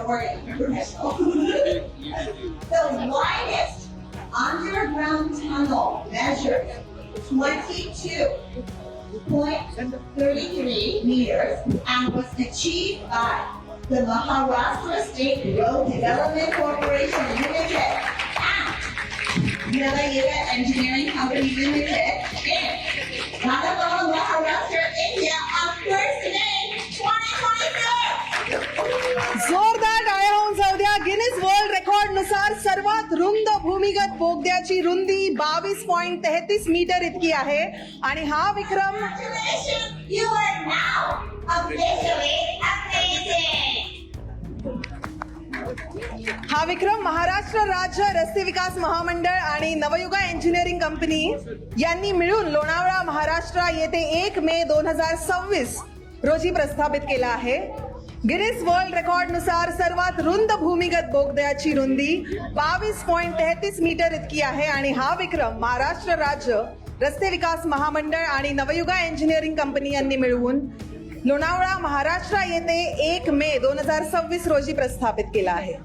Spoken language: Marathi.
wording professional. The widest underground tunnel measures 22.33 meters and was achieved by the Maharashtra State Road Development Corporation Limited and Navayuga Engineering Company Limited in Bangalore, Maharashtra, India on Thursday, 2022. जोरदार टाळ्या होऊन जाऊ द्या. गिनीज वर्ल्ड रेकॉर्ड नुसार सर्वात रुंद भूमिगत बोगद्याची रुंदी 22.33 मीटर इतकी आहे आणि हा विक्रम Congratulations, you are now officially amazing. Maharashtra राज्य रस्ते विकास महामंडळ आणि नवयुगा इंजिनिअरिंग कंपनी यांनी मिळून लोणावळा महाराष्ट्र येथे 1 मे 2026 रोजी प्रस्थापित केला आहे. गिनीज वर्ल्ड रेकॉर्ड नुसार सर्वात रुंद भूमिगत बोगद्याची रुंदी 22.33 मीटर इतकी आहे आणि हा विक्रम महाराष्ट्र राज्य रस्ते विकास महामंडळ आणि नवयुगा इंजिनिअरिंग कंपनी यांनी मिळवून लोणावळा महाराष्ट्र येथे 1 मे 2026 रोजी प्रस्थापित केला आहे.